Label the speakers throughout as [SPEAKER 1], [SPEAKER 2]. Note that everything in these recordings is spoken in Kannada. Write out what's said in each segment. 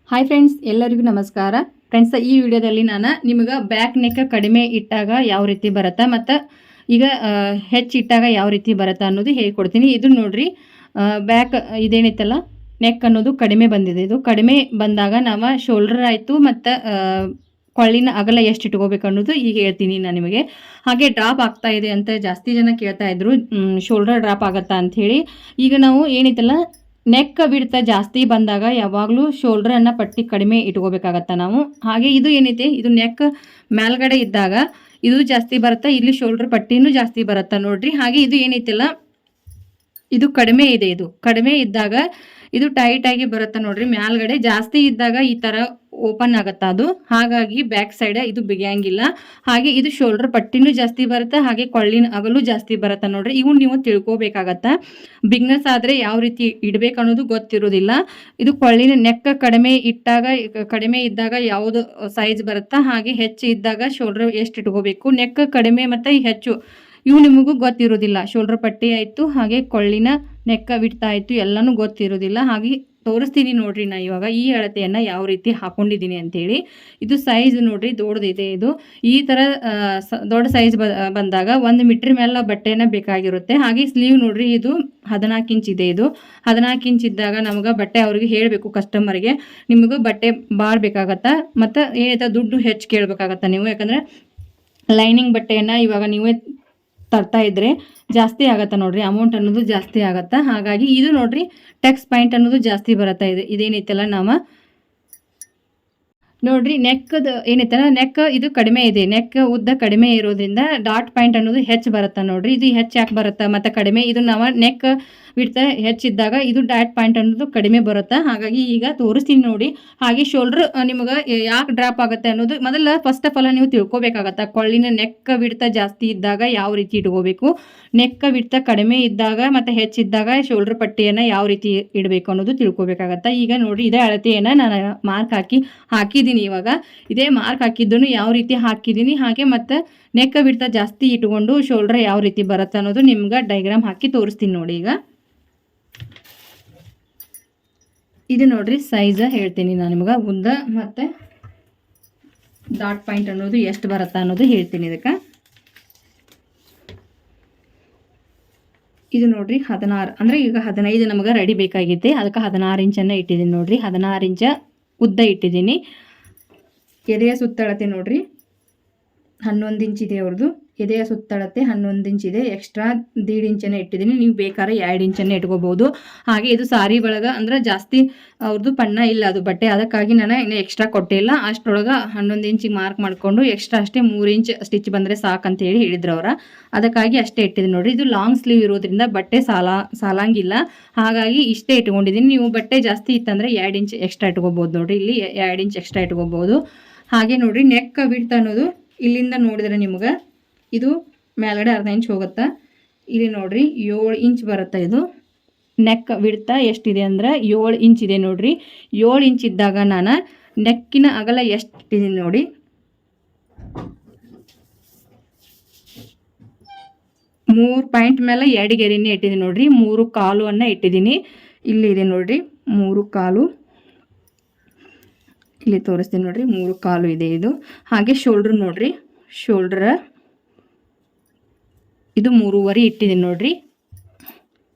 [SPEAKER 1] ಹಾಯ್ ಫ್ರೆಂಡ್ಸ್, ಎಲ್ಲರಿಗೂ ನಮಸ್ಕಾರ. ಫ್ರೆಂಡ್ಸ್, ಈ ವಿಡಿಯೋದಲ್ಲಿ ನಾನು ನಿಮಗೆ ಬ್ಯಾಕ್ ನೆಕ್ ಕಡಿಮೆ ಇಟ್ಟಾಗ ಯಾವ ರೀತಿ ಬರುತ್ತೆ ಮತ್ತು ಈಗ ಹೆಚ್ಚು ಇಟ್ಟಾಗ ಯಾವ ರೀತಿ ಬರುತ್ತೆ ಅನ್ನೋದು ಹೇಳ್ಕೊಡ್ತೀನಿ. ಇದು ನೋಡ್ರಿ, ಬ್ಯಾಕ್ ಇದೇನಿತ್ತಲ್ಲ ನೆಕ್ ಅನ್ನೋದು ಕಡಿಮೆ ಬಂದಿದೆ. ಇದು ಕಡಿಮೆ ಬಂದಾಗ ನಾವು ಶೋಲ್ಡರ್ ಆಯಿತು ಮತ್ತು ಕೊಳ್ಳಿನ ಅಗಲ ಎಷ್ಟು ಇಟ್ಕೋಬೇಕು ಅನ್ನೋದು ಈಗ ಹೇಳ್ತೀನಿ ನಾನು ನಿಮಗೆ. ಹಾಗೆ ಡ್ರಾಪ್ ಆಗ್ತಾ ಇದೆ ಅಂತ ಜಾಸ್ತಿ ಜನ ಕೇಳ್ತಾ ಇದ್ರು, ಶೋಲ್ಡರ್ ಡ್ರಾಪ್ ಆಗುತ್ತಾ ಅಂಥೇಳಿ. ಈಗ ನಾವು ಏನಿತ್ತಲ್ಲ ನೆಕ್ ಬಿಡ್ತಾ ಜಾಸ್ತಿ ಬಂದಾಗ ಯಾವಾಗಲೂ ಶೋಲ್ಡ್ರನ್ನು ಪಟ್ಟಿ ಕಡಿಮೆ ಇಟ್ಕೋಬೇಕಾಗತ್ತೆ ನಾವು. ಹಾಗೆ ಇದು ಏನೈತೆ, ಇದು ನೆಕ್ ಮೇಲ್ಗಡೆ ಇದ್ದಾಗ ಇದು ಜಾಸ್ತಿ ಬರುತ್ತೆ, ಇಲ್ಲಿ ಶೋಲ್ಡ್ರ್ ಪಟ್ಟಿನೂ ಜಾಸ್ತಿ ಬರುತ್ತೆ ನೋಡ್ರಿ. ಹಾಗೆ ಇದು ಏನೈತಿಲ್ಲ ಇದು ಕಡಿಮೆ ಇದೆ. ಇದು ಕಡಿಮೆ ಇದ್ದಾಗ ಇದು ಟೈಟ್ ಆಗಿ ಬರುತ್ತೆ ನೋಡ್ರಿ. ಮೇಲ್ಗಡೆ ಜಾಸ್ತಿ ಇದ್ದಾಗ ಈ ಥರ ಓಪನ್ ಆಗುತ್ತಾ ಅದು, ಹಾಗಾಗಿ ಬ್ಯಾಕ್ ಸೈಡ್ ಇದು ಬಿಗಿಯಂಗಿಲ್ಲ. ಹಾಗೆ ಇದು ಶೋಲ್ಡರ್ ಪಟ್ಟಿನೂ ಜಾಸ್ತಿ ಬರುತ್ತೆ, ಹಾಗೆ ಕೊಳ್ಳಿನ ಅಗಲು ಜಾಸ್ತಿ ಬರುತ್ತೆ ನೋಡ್ರಿ. ಇವು ನೀವು ತಿಳ್ಕೊಬೇಕಾಗತ್ತೆ. ಬಿಗ್ನೆಸ್ ಆದರೆ ಯಾವ ರೀತಿ ಇಡಬೇಕು ಅನ್ನೋದು ಗೊತ್ತಿರೋದಿಲ್ಲ. ಇದು ಕೊಳ್ಳಿನ ನೆಕ್ ಕಡಿಮೆ ಇದ್ದಾಗ ಯಾವುದು ಸೈಜ್ ಬರುತ್ತಾ, ಹಾಗೆ ಹೆಚ್ಚು ಇದ್ದಾಗ ಶೋಲ್ಡರ್ ಎಷ್ಟು ಇಟ್ಕೋಬೇಕು, ನೆಕ್ ಕಡಿಮೆ ಮತ್ತು ಹೆಚ್ಚು ಇವು ನಿಮಗೂ ಗೊತ್ತಿರೋದಿಲ್ಲ. ಶೋಲ್ಡರ್ ಪಟ್ಟಿ ಆಯಿತು, ಹಾಗೆ ಕೊಳ್ಳಿನ ನೆಕ್ಕ ಬಿಡ್ತಾ ಆಯಿತು, ಎಲ್ಲನೂ ಗೊತ್ತಿರೋದಿಲ್ಲ. ಹಾಗೆ ತೋರಿಸ್ತೀನಿ ನೋಡ್ರಿ ನಾ ಇವಾಗ ಈ ಅಳತೆಯನ್ನು ಯಾವ ರೀತಿ ಹಾಕೊಂಡಿದ್ದೀನಿ ಅಂತೇಳಿ. ಇದು ಸೈಜ್ ನೋಡ್ರಿ ದೊಡ್ಡದಿದೆ. ಇದು ಈ ಥರ ದೊಡ್ಡ ಸೈಜ್ ಬಂದಾಗ 1 ಮೀಟ್ರ್ ಮೇಲೆ ಬಟ್ಟೆನ ಬೇಕಾಗಿರುತ್ತೆ. ಹಾಗೆ ಸ್ಲೀವ್ ನೋಡ್ರಿ, ಇದು 14 ಇಂಚ್ ಇದೆ. ಇದು 14 ಇಂಚ್ ಇದ್ದಾಗ ನಮ್ಗೆ ಬಟ್ಟೆ ಅವ್ರಿಗೆ ಹೇಳಬೇಕು ಕಸ್ಟಮರ್ಗೆ, ನಿಮಗೂ ಬಟ್ಟೆ ಭಾಳ ಬೇಕಾಗತ್ತಾ ಮತ್ತು ಏನೈತೆ ದುಡ್ಡು ಹೆಚ್ಚು ಕೇಳಬೇಕಾಗತ್ತೆ ನೀವು. ಯಾಕಂದರೆ ಲೈನಿಂಗ್ ಬಟ್ಟೆಯನ್ನು ಇವಾಗ ನೀವೇ ತರ್ತಾ ಇದ್ರೆ ಜಾಸ್ತಿ ಆಗತ್ತೆ ನೋಡ್ರಿ, ಅಮೌಂಟ್ ಅನ್ನೋದು ಜಾಸ್ತಿ ಆಗತ್ತೆ. ಹಾಗಾಗಿ ಇದು ನೋಡ್ರಿ ಟೆಕ್ಸ್ ಪಾಯಿಂಟ್ ಅನ್ನೋದು ಜಾಸ್ತಿ ಬರುತ್ತೆ. ಇದೇನೈತಲ್ಲ ನಾವು ನೋಡ್ರಿ ನೆಕ್ದು ಏನೈತಲ್ಲ, ನೆಕ್ ಇದು ಕಡಿಮೆ ಇದೆ, ನೆಕ್ ಉದ್ದ ಕಡಿಮೆ ಇರೋದ್ರಿಂದ ಡಾಟ್ ಪಾಯಿಂಟ್ ಅನ್ನೋದು ಹೆಚ್ಚು ಬರುತ್ತೆ ನೋಡ್ರಿ. ಇದು ಹೆಚ್ಚು ಯಾಕೆ ಬರುತ್ತೆ ಮತ್ತು ಕಡಿಮೆ, ಇದು ನಾವು ನೆಕ್ ಬಿಡ್ತಾ ಹೆಚ್ಚಿದ್ದಾಗ ಇದು ಡಾಟ್ ಪಾಯಿಂಟ್ ಅನ್ನೋದು ಕಡಿಮೆ ಬರುತ್ತೆ. ಹಾಗಾಗಿ ಈಗ ತೋರಿಸ್ತೀನಿ ನೋಡಿ. ಹಾಗೆ ಶೋಲ್ಡ್ರ್ ನಿಮಗೆ ಯಾಕೆ ಡ್ರಾಪ್ ಆಗುತ್ತೆ ಅನ್ನೋದು ಮೊದಲ ಫಸ್ಟ್ ಆಫ್ ಆಲ್ ನೀವು ತಿಳ್ಕೊಬೇಕಾಗತ್ತೆ. ಕೊಳ್ಳಿನ ನೆಕ್ ಬಿಡ್ತಾ ಜಾಸ್ತಿ ಇದ್ದಾಗ ಯಾವ ರೀತಿ ಇಟ್ಕೋಬೇಕು, ನೆಕ್ ಬಿಡ್ತಾ ಕಡಿಮೆ ಇದ್ದಾಗ ಮತ್ತು ಹೆಚ್ಚಿದ್ದಾಗ ಶೋಲ್ಡ್ರ್ ಪಟ್ಟಿಯನ್ನು ಯಾವ ರೀತಿ ಇಡಬೇಕು ಅನ್ನೋದು ತಿಳ್ಕೊಬೇಕಾಗತ್ತೆ. ಈಗ ನೋಡಿ, ಇದೇ ಅಳತೆಯನ್ನು ನಾನು ಮಾರ್ಕ್ ಹಾಕಿದ್ದೀನಿ. ಇವಾಗ ಇದೇ ಮಾರ್ಕ್ ಹಾಕಿದ್ದನ್ನು ಯಾವ ರೀತಿ ಹಾಕಿದ್ದೀನಿ, ಹಾಗೆ ಮತ್ತು ನೆಕ್ ಬಿಡ್ತಾ ಜಾಸ್ತಿ ಇಟ್ಕೊಂಡು ಶೋಲ್ಡ್ರ್ ಯಾವ ರೀತಿ ಬರುತ್ತೆ ಅನ್ನೋದು ನಿಮ್ಗೆ ಡೈಗ್ರಾಮ್ ಹಾಕಿ ತೋರಿಸ್ತೀನಿ ನೋಡಿ. ಈಗ ಇದು ನೋಡ್ರಿ ಸೈಜ್ ಹೇಳ್ತೀನಿ ನಾನು ನಿಮ್ಗೆ, ಉದ್ದ ಮತ್ತು ಡಾಟ್ ಪಾಯಿಂಟ್ ಅನ್ನೋದು ಎಷ್ಟು ಬರುತ್ತೆ ಅನ್ನೋದು ಹೇಳ್ತೀನಿ. ಇದಕ್ಕೆ ಇದು ನೋಡ್ರಿ 16 ಅಂದರೆ ಈಗ 15 ನಮಗೆ ರೆಡಿ ಬೇಕಾಗಿತ್ತೆ. ಅದಕ್ಕೆ 16 ಇಂಚನ್ನು ಇಟ್ಟಿದ್ದೀನಿ ನೋಡ್ರಿ. 16 ಇಂಚ ಉದ್ದ ಇಟ್ಟಿದ್ದೀನಿ. ಎದೆಯ ಸುತ್ತಳತೆ ನೋಡ್ರಿ 11 ಇಂಚ್ ಇದೆ ಅವ್ರದ್ದು. ಎದೆಯ ಸುತ್ತಳತೆ 11 ಇಂಚ್ ಇದೆ. ಎಕ್ಸ್ಟ್ರಾ 1.5 ಇಂಚನ್ನು ಇಟ್ಟಿದ್ದೀನಿ. ನೀವು ಬೇಕಾದ್ರೆ 2 ಇಂಚನ್ನು ಇಟ್ಕೋಬಹುದು. ಹಾಗೆ ಇದು ಸಾರಿ ಒಳಗೆ ಅಂದ್ರೆ ಜಾಸ್ತಿ ಅವ್ರದ್ದು ಪಣ್ಣ ಇಲ್ಲ ಅದು ಬಟ್ಟೆ, ಅದಕ್ಕಾಗಿ ನಾನು ಇನ್ನೂ ಎಕ್ಸ್ಟ್ರಾ ಕೊಟ್ಟಿಲ್ಲ. ಅಷ್ಟರೊಳಗೆ 11 ಇಂಚಿಗೆ ಮಾರ್ಕ್ ಮಾಡಿಕೊಂಡು ಎಕ್ಸ್ಟ್ರಾ ಅಷ್ಟೇ 3 ಇಂಚ್ ಸ್ಟಿಚ್ ಬಂದರೆ ಸಾಕಂತೇಳಿ ಹೇಳಿದ್ರು ಅವ್ರ, ಅದಕ್ಕಾಗಿ ಅಷ್ಟೇ ಇಟ್ಟಿದ್ದೀನಿ ನೋಡಿರಿ. ಇದು ಲಾಂಗ್ ಸ್ಲೀವ್ ಇರೋದ್ರಿಂದ ಬಟ್ಟೆ ಸಾಲಂಗಿಲ್ಲ, ಹಾಗಾಗಿ ಇಷ್ಟೇ ಇಟ್ಕೊಂಡಿದ್ದೀನಿ. ನೀವು ಬಟ್ಟೆ ಜಾಸ್ತಿ ಇತ್ತಂದರೆ 2 ಇಂಚ್ ಎಕ್ಸ್ಟ್ರಾ ಇಟ್ಕೋಬೋದು ನೋಡಿರಿ. ಇಲ್ಲಿ 2 ಇಂಚ್ ಎಕ್ಸ್ಟ್ರಾ ಇಟ್ಕೋಬೋದು. ಹಾಗೆ ನೋಡಿರಿ ನೆಕ್ ವಿಡ್ತ್ ಅನ್ನೋದು ಇಲ್ಲಿಂದ ನೋಡಿದ್ರೆ ನಿಮ್ಗೆ ಇದು ಮೇಲ್ಗಡೆ 1/2 ಇಂಚ್ ಹೋಗುತ್ತೆ. ಇಲ್ಲಿ ನೋಡ್ರಿ 7 ಇಂಚ್ ಬರುತ್ತೆ. ಇದು ನೆಕ್ ವಿಡ್ತ ಎಷ್ಟಿದೆ ಅಂದ್ರೆ 7 ಇಂಚ್ ಇದೆ ನೋಡ್ರಿ. 7 ಇಂಚ್ ಇದ್ದಾಗ ನಾನು ನೆಕ್ಕಿನ ಅಗಲ ಎಷ್ಟು ಇಟ್ಟಿದ್ದೀನಿ ನೋಡಿ, 3 ಪಾಯಿಂಟ್ ಮೇಲೆ 2 ಗೆರೆನೇ ಇಟ್ಟಿದ್ದೀನಿ ನೋಡ್ರಿ. 3 ಕಾಲುವನ್ನು ಇಟ್ಟಿದ್ದೀನಿ. ಇಲ್ಲಿ ಇದೆ ನೋಡ್ರಿ 3 ಕಾಲು, ಇಲ್ಲಿ ತೋರಿಸ್ತೀನಿ ನೋಡ್ರಿ 3 ಕಾಲು ಇದೆ ಇದು. ಹಾಗೆ ಶೋಲ್ಡ್ರ್ ನೋಡ್ರಿ, ಶೋಲ್ಡ್ರ ಇದು 3.5 ಇಟ್ಟಿದ್ದೀನಿ ನೋಡ್ರಿ.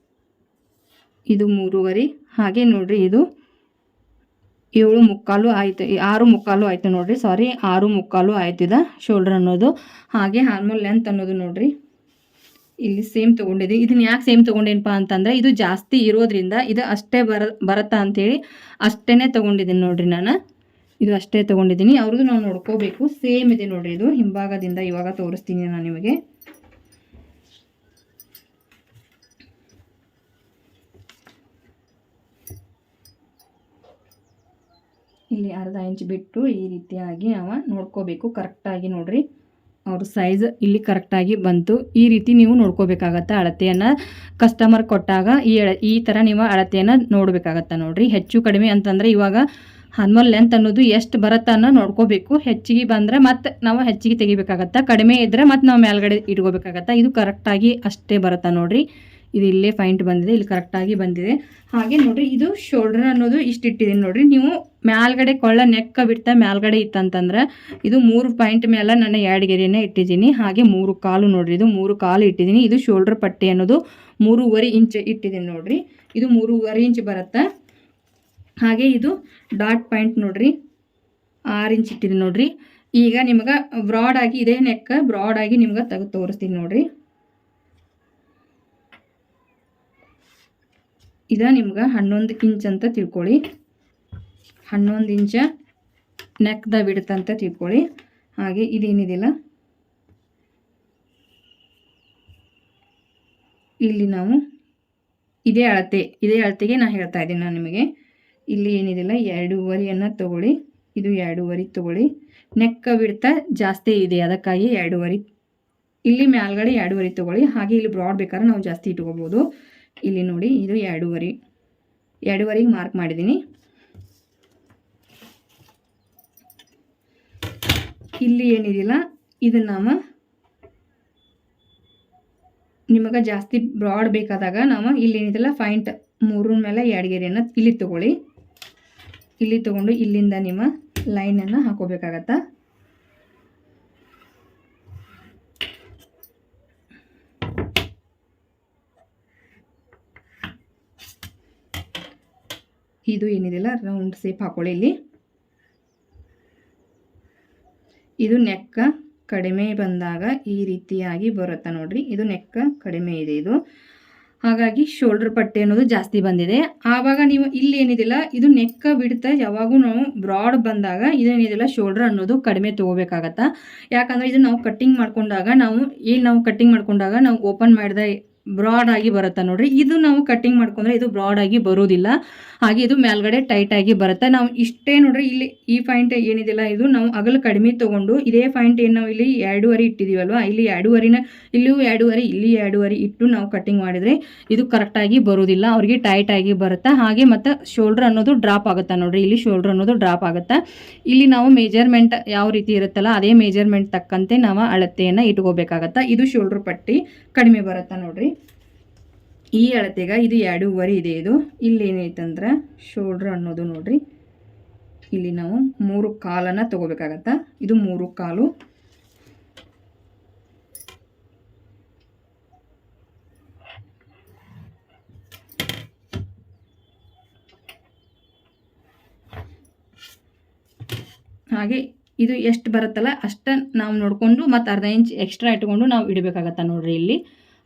[SPEAKER 1] ಇದು 3.5. ಹಾಗೆ ನೋಡ್ರಿ ಇದು 7.75 ಆಯಿತು, 6.75 ಆಯಿತು ನೋಡ್ರಿ. ಸಾರಿ 6.75 ಆಯ್ತು ಇದು ಶೋಲ್ಡ್ರ್ ಅನ್ನೋದು. ಹಾಗೆ ಹಾರ್ಮೋಲ್ ಲೆಂತ್ ಅನ್ನೋದು ನೋಡ್ರಿ ಇಲ್ಲಿ ಸೇಮ್ ತೊಗೊಂಡಿದ್ದೀನಿ. ಇದನ್ನ ಯಾಕೆ ಸೇಮ್ ತೊಗೊಂಡೇನಪ್ಪ ಅಂತಂದರೆ ಇದು ಜಾಸ್ತಿ ಇರೋದ್ರಿಂದ ಇದು ಅಷ್ಟೇ ಬರುತ್ತಾ ಅಂಥೇಳಿ ಅಷ್ಟೇ ತೊಗೊಂಡಿದ್ದೀನಿ ನೋಡ್ರಿ. ನಾನು ಇದು ಅಷ್ಟೇ ತೊಗೊಂಡಿದ್ದೀನಿ. ಅವ್ರದ್ದು ನಾವು ನೋಡ್ಕೋಬೇಕು. ಸೇಮ್ ಇದೆ ನೋಡ್ರಿ. ಇದು ಹಿಂಭಾಗದಿಂದ ಇವಾಗ ತೋರಿಸ್ತೀನಿ ನಾನು ನಿಮಗೆ. ಇಲ್ಲಿ 1/2 ಇಂಚ್ ಬಿಟ್ಟು ಈ ರೀತಿಯಾಗಿ ನಾವು ನೋಡ್ಕೋಬೇಕು ಕರೆಕ್ಟಾಗಿ ನೋಡ್ರಿ. ಅವ್ರ ಸೈಜ್ ಇಲ್ಲಿ ಕರೆಕ್ಟಾಗಿ ಬಂತು. ಈ ರೀತಿ ನೀವು ನೋಡ್ಕೋಬೇಕಾಗತ್ತೆ. ಅಳತೆಯನ್ನು ಕಸ್ಟಮರ್ ಕೊಟ್ಟಾಗ ಈ ಥರ ನೀವು ಅಳತೆಯನ್ನು ನೋಡಬೇಕಾಗತ್ತೆ ನೋಡ್ರಿ. ಹೆಚ್ಚು ಕಡಿಮೆ ಅಂತಂದರೆ ಇವಾಗ ಹಾರ್ಮೋಲ್ ಲೆಂತ್ ಅನ್ನೋದು ಎಷ್ಟು ಬರುತ್ತೆ ಅನ್ನೋ ನೋಡ್ಕೋಬೇಕು. ಹೆಚ್ಚಿಗೆ ಬಂದರೆ ಮತ್ತೆ ನಾವು ಹೆಚ್ಚಿಗೆ ತೆಗಿಬೇಕಾಗತ್ತೆ, ಕಡಿಮೆ ಇದ್ದರೆ ಮತ್ತೆ ನಾವು ಮೇಲ್ಗಡೆ ಇಟ್ಕೋಬೇಕಾಗತ್ತೆ. ಇದು ಕರೆಕ್ಟಾಗಿ ಅಷ್ಟೇ ಬರುತ್ತೆ ನೋಡ್ರಿ. ಇದು ಇಲ್ಲೇ ಪಾಯಿಂಟ್ ಬಂದಿದೆ, ಇಲ್ಲಿ ಕರೆಕ್ಟಾಗಿ ಬಂದಿದೆ. ಹಾಗೆ ನೋಡ್ರಿ ಇದು ಶೋಲ್ಡರ್ ಅನ್ನೋದು ಇಷ್ಟು ಇಟ್ಟಿದ್ದೀನಿ ನೋಡ್ರಿ. ನೀವು ಮ್ಯಾಲ್ಗಡೆ ಕೊಳ್ಳ ನೆಕ್ಕ ಬಿಡ್ತಾ ಮ್ಯಾಲ್ಗಡೆ ಇತ್ತಂತಂದ್ರೆ ಇದು 3 ಪಾಯಿಂಟ್ ಮೇಲೆ ನಾನು 2 ಗೆರೆಯನ್ನು ಇಟ್ಟಿದ್ದೀನಿ. ಹಾಗೆ 3 ಕಾಲು ನೋಡ್ರಿ, ಇದು 3 ಕಾಲು ಇಟ್ಟಿದ್ದೀನಿ. ಇದು ಶೋಲ್ಡರ್ ಪಟ್ಟಿ ಅನ್ನೋದು 3.5 ಇಂಚ್ ಇಟ್ಟಿದ್ದೀನಿ ನೋಡ್ರಿ, ಇದು 3.5 ಇಂಚ್ ಬರುತ್ತೆ. ಹಾಗೆ ಇದು ಡಾಟ್ ಪಾಯಿಂಟ್ ನೋಡ್ರಿ 6 ಇಂಚ್ ಇಟ್ಟಿದ್ದೀನಿ ನೋಡ್ರಿ. ಈಗ ನಿಮ್ಗೆ ಬ್ರಾಡ್ ಆಗಿ ಇದೇ ನೆಕ್ ಬ್ರಾಡ್ ಆಗಿ ನಿಮ್ಗೆ ತೆಗೆದು ತೋರಿಸ್ತೀನಿ ನೋಡ್ರಿ. ಇದ ನಿಮ್ಗೆ 11 ಇಂಚ್ ಅಂತ ತಿಳ್ಕೊಳ್ಳಿ, 11 ಇಂಚ ನೆಕ್ದ ಬಿಡುತ್ತಂತ ತಿಳ್ಕೊಳ್ಳಿ. ಹಾಗೆ ಇದೇನಿದಿಲ್ಲ ಇಲ್ಲಿ ನಾವು ಇದೇ ಅಳತೆಗೆ ನಾನು ಹೇಳ್ತಾ ಇದ್ದೀನಿ. ನಾನು ನಿಮಗೆ ಇಲ್ಲಿ ಏನಿದಿಲ್ಲ 2.5 ತಗೊಳ್ಳಿ, ಇದು 2.5 ತಗೊಳ್ಳಿ. ನೆಕ್ ಬಿಡ್ತಾ ಜಾಸ್ತಿ ಇದೆ ಅದಕ್ಕಾಗಿ 2.5, ಇಲ್ಲಿ ಮ್ಯಾಲ್ಗಡೆ 2.5 ತಗೊಳ್ಳಿ. ಹಾಗೆ ಇಲ್ಲಿ ಬ್ರಾಡ್ ಬೇಕಾದ್ರೆ ನಾವು ಜಾಸ್ತಿ ಇಟ್ಕೋಬೋದು. ಇಲ್ಲಿ ನೋಡಿ ಇದು 2.5ಗೆ ಮಾರ್ಕ್ ಮಾಡಿದ್ದೀನಿ. ಇಲ್ಲಿ ಏನಿದಿಲ್ಲ ಇದನ್ನ ನಾವು ನಿಮಗೆ ಜಾಸ್ತಿ ಬ್ರಾಡ್ ಬೇಕಾದಾಗ ನಾವು ಇಲ್ಲಿ ಏನಿದಿಲ್ಲ ಪಾಯಿಂಟ್ 3 ಮೇಲೆ 2 ಗೆರೆಯನ್ನು ಇಲ್ಲಿ ತಗೊಳ್ಳಿ. ಇಲ್ಲಿ ತಗೊಂಡು ಇಲ್ಲಿಂದ ನಿಮ್ಮ ಲೈನನ್ನು ಹಾಕೋಬೇಕಾಗತ್ತ. ಇದು ಏನಿದಿಲ್ಲ ರೌಂಡ್ ಶೇಪ್ ಹಾಕೊಳ್ಳಿ. ಇಲ್ಲಿ ಇದು ನೆಕ್ಕ ಕಡಿಮೆ ಬಂದಾಗ ಈ ರೀತಿಯಾಗಿ ಬರುತ್ತೆ ನೋಡ್ರಿ. ಇದು ನೆಕ್ಕ ಕಡಿಮೆ ಇದೆ, ಇದು ಹಾಗಾಗಿ ಶೋಲ್ಡರ್ ಪಟ್ಟಿ ಅನ್ನೋದು ಜಾಸ್ತಿ ಬಂದಿದೆ. ಆವಾಗ ನೀವು ಇಲ್ಲಿ ಏನಿದಿಲ್ಲ ಇದು ನೆಕ್ಕ ಬಿಡ್ತಾ ಯಾವಾಗೂ ನಾವು ಬ್ರಾಡ್ ಬಂದಾಗ ಇದೇನಿದಿಲ್ಲ ಶೋಲ್ಡರ್ ಅನ್ನೋದು ಕಡಿಮೆ ತಗೋಬೇಕಾಗತ್ತಾ. ಯಾಕಂದ್ರೆ ಇದು ನಾವು ಕಟ್ಟಿಂಗ್ ಮಾಡ್ಕೊಂಡಾಗ ನಾವು ಓಪನ್ ಮಾಡಿದ ಬ್ರಾಡ್ ಆಗಿ ಬರುತ್ತೆ ನೋಡ್ರಿ. ಇದು ನಾವು ಕಟ್ಟಿಂಗ್ ಮಾಡ್ಕೊಂಡ್ರೆ ಇದು ಬ್ರಾಡ್ ಆಗಿ ಬರೋದಿಲ್ಲ, ಹಾಗೆ ಇದು ಮೇಲ್ಗಡೆ ಟೈಟ್ ಆಗಿ ಬರುತ್ತೆ. ನಾವು ಇಷ್ಟೇ ನೋಡ್ರಿ, ಇಲ್ಲಿ ಈ ಪಾಯಿಂಟ್ ಏನಿದಿಲ್ಲ ಇದು ನಾವು ಅಗಲ ಕಡಿಮೆ ತಗೊಂಡು ಇದೇ ಪಾಯಿಂಟ್ ಏನು ನಾವು ಇಲ್ಲಿ 2.5 ಇಟ್ಟಿದೀವಲ್ವಾ, ಇಲ್ಲಿ 2.5ನ ಇಲ್ಲಿಯೂ 2.5 ಇಲ್ಲಿ 2.5 ಇಟ್ಟು ನಾವು ಕಟ್ಟಿಂಗ್ ಮಾಡಿದ್ರೆ ಇದು ಕರೆಕ್ಟಾಗಿ ಬರೋದಿಲ್ಲ, ಅವ್ರಿಗೆ ಟೈಟ್ ಆಗಿ ಬರುತ್ತೆ. ಹಾಗೆ ಮತ್ತು ಶೋಲ್ಡರ್ ಅನ್ನೋದು ಡ್ರಾಪ್ ಆಗುತ್ತೆ ನೋಡ್ರಿ, ಇಲ್ಲಿ ಶೋಲ್ಡರ್ ಅನ್ನೋದು ಡ್ರಾಪ್ ಆಗುತ್ತೆ. ಇಲ್ಲಿ ನಾವು ಮೆಜರ್ಮೆಂಟ್ ಯಾವ ರೀತಿ ಇರುತ್ತಲ್ಲ ಅದೇ ಮೆಜರ್ಮೆಂಟ್ ತಕ್ಕಂತೆ ನಾವು ಅಳತೆಯನ್ನು ಇಟ್ಕೋಬೇಕಾಗತ್ತೆ. ಇದು ಶೋಲ್ಡರ್ ಪಟ್ಟಿ ಕಡಿಮೆ ಬರುತ್ತೆ ನೋಡ್ರಿ. ಈ ಅಳತೆಗ ಇದು 2.5 ಇದೆ. ಇದು ಇಲ್ಲಿ ಏನೈತಂದ್ರೆ ಶೋಲ್ಡರ್ ಅನ್ನೋದು ನೋಡ್ರಿ, ಇಲ್ಲಿ ನಾವು 3 ಕಾಲನ್ನು ತಗೋಬೇಕಾಗತ್ತ. ಇದು 3 ಕಾಲು. ಹಾಗೆ ಇದು ಎಷ್ಟು ಬರುತ್ತಲ್ಲ ಅಷ್ಟ ನಾವು ನೋಡಿಕೊಂಡು ಮತ್ತು ಅರ್ಧ ಇಂಚ್ ಎಕ್ಸ್ಟ್ರಾ ಇಟ್ಕೊಂಡು ನಾವು ಇಡಬೇಕಾಗತ್ತ ನೋಡ್ರಿ. ಇಲ್ಲಿ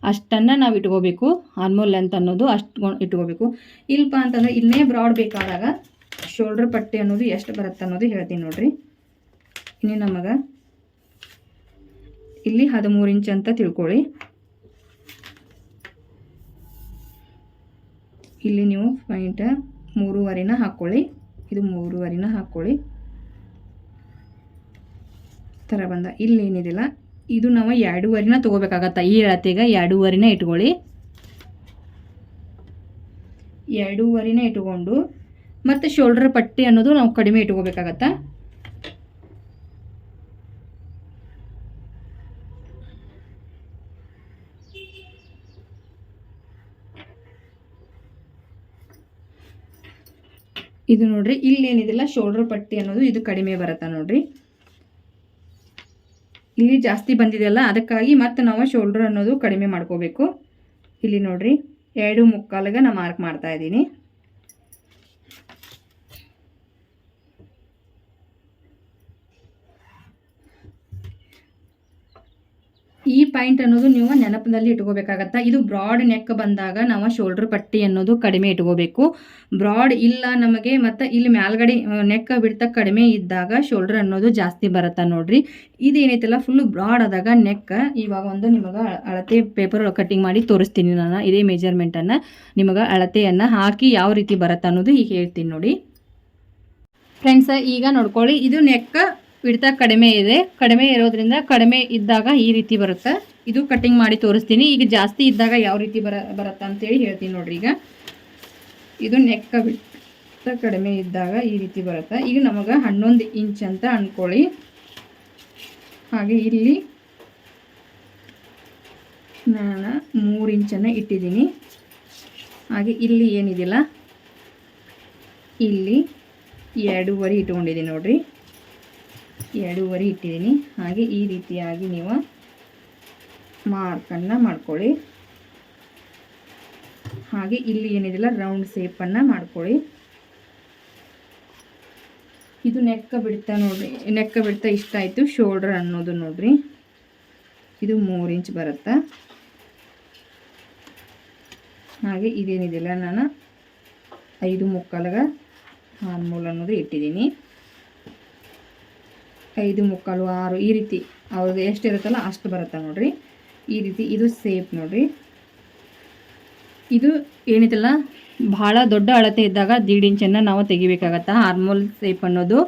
[SPEAKER 1] ಅಷ್ಟನ್ನು ನಾವು ಇಟ್ಕೋಬೇಕು, ಆರ್ಮೋಲ್ ಲೆಂತ್ ಅನ್ನೋದು ಅಷ್ಟು ಇಟ್ಕೋಬೇಕು. ಇಲ್ಲಪ್ಪ ಅಂತಂದ್ರೆ ಇನ್ನೇ ಬ್ರಾಡ್ ಬೇಕಾದಾಗ ಶೋಲ್ಡರ್ ಪಟ್ಟಿ ಅನ್ನೋದು ಎಷ್ಟು ಬರುತ್ತೆ ಅನ್ನೋದು ಹೇಳ್ತೀನಿ ನೋಡ್ರಿ. ಇನ್ನು ನಮಗೆ ಇಲ್ಲಿ 13 ಇಂಚ್ ಅಂತ ತಿಳ್ಕೊಳ್ಳಿ. ಇಲ್ಲಿ ನೀವು ಪಾಯಿಂಟ್ 3.5ನ ಹಾಕ್ಕೊಳ್ಳಿ, ಇದು 3.5ನ ಹಾಕ್ಕೊಳ್ಳಿ. ಥರ ಬಂದ ಇಲ್ಲಿ ಏನಿದಿಲ್ಲ ಇದು ನಾವು 2.5ನ ತೊಗೋಬೇಕಾಗತ್ತ. ಈ ಅಳತೆಗೆ 2.5ನ ಇಟ್ಕೊಳ್ಳಿ. 2.5ನ ಇಟ್ಕೊಂಡು ಮತ್ತು ಶೋಲ್ಡರ್ ಪಟ್ಟಿ ಅನ್ನೋದು ನಾವು ಕಡಿಮೆ ಇಟ್ಕೋಬೇಕಾಗತ್ತ. ಇದು ನೋಡ್ರಿ, ಇಲ್ಲಿ ಏನಿದಿಲ್ಲ ಶೋಲ್ಡರ್ ಪಟ್ಟಿ ಅನ್ನೋದು ಇದು ಕಡಿಮೆ ಬರುತ್ತೆ ನೋಡ್ರಿ. ಇಲ್ಲಿ ಜಾಸ್ತಿ ಬಂದಿದೆಯಲ್ಲ ಅದಕ್ಕಾಗಿ ಮತ್ತೆ ನಾವು ಶೋಲ್ಡರ್ ಅನ್ನೋದು ಕಡಿಮೆ ಮಾಡ್ಕೋಬೇಕು. ಇಲ್ಲಿ ನೋಡ್ರಿ 2.25ಗೆ ನಾನು ಮಾರ್ಕ್ ಮಾಡ್ತಾ ಇದ್ದೀನಿ. ಈ ಪಾಯಿಂಟ್ ಅನ್ನೋದು ನೀವು ನೆನಪಿನಲ್ಲಿ ಇಟ್ಕೋಬೇಕಾಗತ್ತಾ. ಇದು ಬ್ರಾಡ್ ನೆಕ್ ಬಂದಾಗ ನಾವು ಶೋಲ್ಡರ್ ಪಟ್ಟಿ ಅನ್ನೋದು ಕಡಿಮೆ ಇಟ್ಕೋಬೇಕು. ಬ್ರಾಡ್ ಇಲ್ಲ ನಮಗೆ ಮತ್ತು ಇಲ್ಲಿ ಮ್ಯಾಲ್ಗಡೆ ನೆಕ್ ಬಿಡ್ತಾ ಕಡಿಮೆ ಇದ್ದಾಗ ಶೋಲ್ಡರ್ ಅನ್ನೋದು ಜಾಸ್ತಿ ಬರುತ್ತೆ ನೋಡ್ರಿ. ಇದೇನೈತಲ್ಲ ಫುಲ್ಲು ಬ್ರಾಡ್ ಆದಾಗ ನೆಕ್ ಇವಾಗ ಒಂದು ನಿಮಗೆ ಅಳತೆ ಪೇಪರ್ ಕಟ್ಟಿಂಗ್ ಮಾಡಿ ತೋರಿಸ್ತೀನಿ ನಾನು. ಇದೇ ಮೆಜರ್ಮೆಂಟನ್ನು ನಿಮಗೆ ಅಳತೆಯನ್ನು ಹಾಕಿ ಯಾವ ರೀತಿ ಬರುತ್ತೆ ಅನ್ನೋದು ಈಗ ಹೇಳ್ತೀನಿ ನೋಡಿ ಫ್ರೆಂಡ್ಸ್. ಈಗ ನೋಡ್ಕೊಳ್ಳಿ, ಇದು ನೆಕ್ ಬಿಡ್ತಾ ಕಡಿಮೆ ಇದೆ, ಕಡಿಮೆ ಇರೋದ್ರಿಂದ ಕಡಿಮೆ ಇದ್ದಾಗ ಈ ರೀತಿ ಬರುತ್ತೆ. ಇದು ಕಟ್ಟಿಂಗ್ ಮಾಡಿ ತೋರಿಸ್ತೀನಿ. ಈಗ ಜಾಸ್ತಿ ಇದ್ದಾಗ ಯಾವ ರೀತಿ ಬರುತ್ತೆ ಅಂತೇಳಿ ಹೇಳ್ತೀನಿ ನೋಡ್ರಿ. ಈಗ ಇದು ನೆಕ್ ಬಿಡ್ತಾ ಕಡಿಮೆ ಇದ್ದಾಗ ಈ ರೀತಿ ಬರುತ್ತೆ. ಈಗ ನಮಗೆ 11 ಇಂಚ್ ಅಂತ ಅಂದ್ಕೊಳ್ಳಿ. ಹಾಗೆ ಇಲ್ಲಿ ನಾನು 3 ಇಂಚನ್ನು ಇಟ್ಟಿದ್ದೀನಿ. ಹಾಗೆ ಇಲ್ಲಿ ಏನಿದಿಲ್ಲ ಇಲ್ಲಿ 2.5 ಇಟ್ಕೊಂಡಿದ್ದೀನಿ ನೋಡಿರಿ, 2.5 ಇಟ್ಟಿದ್ದೀನಿ. ಹಾಗೆ ಈ ರೀತಿಯಾಗಿ ನೀವು ಮಾರ್ಕನ್ನು ಮಾಡ್ಕೊಳ್ಳಿ. ಹಾಗೆ ಇಲ್ಲಿ ಏನಿದೆಲ್ಲ ರೌಂಡ್ ಶೇಪನ್ನು ಮಾಡ್ಕೊಳ್ಳಿ. ಇದು ನೆಕ್ಕ ಬಿಡ್ತಾ ನೋಡಿರಿ, ನೆಕ್ಕ ಬಿಡ್ತಾ ಇಷ್ಟ ಆಯಿತು. ಶೋಲ್ಡರ್ ಅನ್ನೋದು ನೋಡಿರಿ, ಇದು 3 ಇಂಚ್ ಬರುತ್ತೆ. ಹಾಗೆ ಇದೇನಿದೆಲ್ಲ ನಾನು 5.75 ಆರ್ಮೋಲ್ ಅನ್ನೋದು ಇಟ್ಟಿದ್ದೀನಿ. 5.75 6 ಈ ರೀತಿ ಅವ್ರದ್ದು ಎಷ್ಟು ಇರುತ್ತಲ್ಲ ಅಷ್ಟು ಬರುತ್ತೆ ನೋಡಿರಿ. ಈ ರೀತಿ ಇದು ಸೇಪ್ ನೋಡಿರಿ. ಇದು ಏನಿದೆಲ್ಲ ಭಾಳ ದೊಡ್ಡ ಅಳತೆ ಇದ್ದಾಗ 1.5 ಇಂಚನ್ನು ನಾವು ತೆಗಿಬೇಕಾಗತ್ತೆ. ಆರ್ಮೋಲ್ ಸೇಪ್ ಅನ್ನೋದು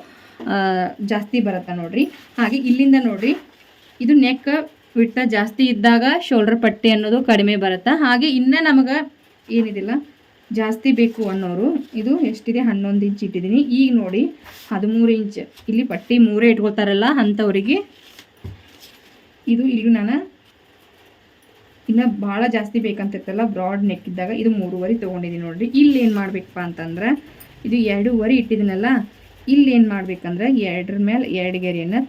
[SPEAKER 1] ಜಾಸ್ತಿ ಬರುತ್ತೆ ನೋಡಿರಿ. ಹಾಗೆ ಇಲ್ಲಿಂದ ನೋಡಿರಿ, ಇದು ನೆಕ್ ಬಿಟ್ಟ ಜಾಸ್ತಿ ಇದ್ದಾಗ ಶೋಲ್ಡರ್ ಪಟ್ಟಿ ಅನ್ನೋದು ಕಡಿಮೆ ಬರುತ್ತೆ. ಹಾಗೆ ಇನ್ನು ನಮಗೆ ಏನಿದಿಲ್ಲ ಜಾಸ್ತಿ ಬೇಕು ಅನ್ನೋರು ಇದು ಎಷ್ಟಿದೆ 11 ಇಂಚ್ ಇಟ್ಟಿದ್ದೀನಿ. ಈಗ ನೋಡಿ 13 ಇಂಚ್ ಇಲ್ಲಿ ಪಟ್ಟಿ 3 ಇಟ್ಕೊಳ್ತಾರಲ್ಲ ಅಂಥವ್ರಿಗೆ ಇದು ಇಲ್ಲಿ ನಾನು ಇನ್ನು ಭಾಳ ಜಾಸ್ತಿ ಬೇಕಂತಿರ್ತಲ್ಲ ಬ್ರಾಡ್ ನೆಕ್ ಇದ್ದಾಗ ಇದು 3.5 ತೊಗೊಂಡಿದ್ದೀನಿ ನೋಡಿರಿ. ಇಲ್ಲಿ ಏನು ಮಾಡಬೇಕಪ್ಪ ಅಂತಂದ್ರೆ ಇದು 2.5 ಇಟ್ಟಿದ್ದೀನಲ್ಲ, ಇಲ್ಲಿ ಏನು ಮಾಡಬೇಕಂದ್ರೆ 2 ಮೇಲೆ 2 ಗೆರೆಯನ್ನು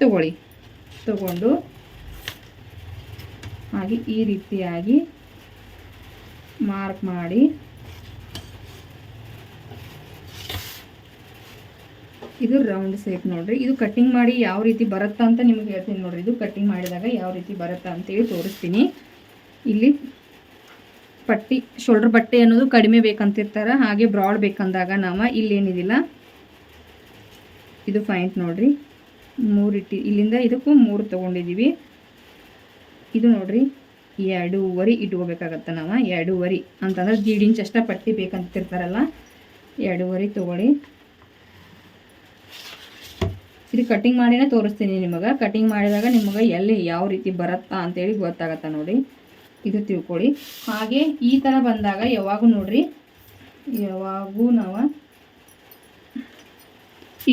[SPEAKER 1] ತಗೊಂಡು ಹಾಗೆ ಈ ರೀತಿಯಾಗಿ ಮಾರ್ಕ್ ಮಾಡಿ ಇದು ರೌಂಡ್ ಶೇಪ್ ನೋಡಿರಿ. ಇದು ಕಟ್ಟಿಂಗ್ ಮಾಡಿ ಯಾವ ರೀತಿ ಬರುತ್ತಾ ಅಂತ ನಿಮಗೆ ಹೇಳ್ತೀನಿ ನೋಡಿರಿ. ಇದು ಕಟ್ಟಿಂಗ್ ಮಾಡಿದಾಗ ಯಾವ ರೀತಿ ಬರುತ್ತಾ ಅಂತೇಳಿ ತೋರಿಸ್ತೀನಿ. ಇಲ್ಲಿ ಪಟ್ಟಿ ಶೋಲ್ಡರ್ ಪಟ್ಟಿ ಅನ್ನೋದು ಕಡಿಮೆ ಬೇಕಂತಿರ್ತಾರೆ. ಹಾಗೆ ಬ್ರಾಡ್ ಬೇಕಂದಾಗ ನಾವು ಇಲ್ಲೇನಿದಿಲ್ಲ ಇದು ಪಾಯಿಂಟ್ ನೋಡಿರಿ 3 ಇಲ್ಲಿಂದ ಇದಕ್ಕೂ 3 ತೊಗೊಂಡಿದ್ದೀವಿ. ಇದು ನೋಡಿರಿ 2.5 ಇಟ್ಕೋಬೇಕಾಗತ್ತೆ ನಾವು. 2.5 ಅಂತಂದ್ರೆ 1.5 ಇಂಚ್ ಅಷ್ಟೇ ಪಟ್ಟಿ ಬೇಕಂತಿರ್ತಾರಲ್ಲ, 2.5 ತೊಗೊಳ್ಳಿ. ಇದು ಕಟ್ಟಿಂಗ್ ಮಾಡಿನೇ ತೋರಿಸ್ತೀನಿ ನಿಮಗೆ. ಕಟ್ಟಿಂಗ್ ಮಾಡಿದಾಗ ನಿಮಗೆ ಎಲ್ಲಿ ಯಾವ ರೀತಿ ಬರುತ್ತಾ ಅಂತೇಳಿ ಗೊತ್ತಾಗತ್ತೆ ನೋಡಿ. ಇದು ತಿಳ್ಕೊಳ್ಳಿ. ಹಾಗೆ ಈ ಥರ ಬಂದಾಗ ಯಾವಾಗೂ ನೋಡ್ರಿ, ಯಾವಾಗೂ ನಾವು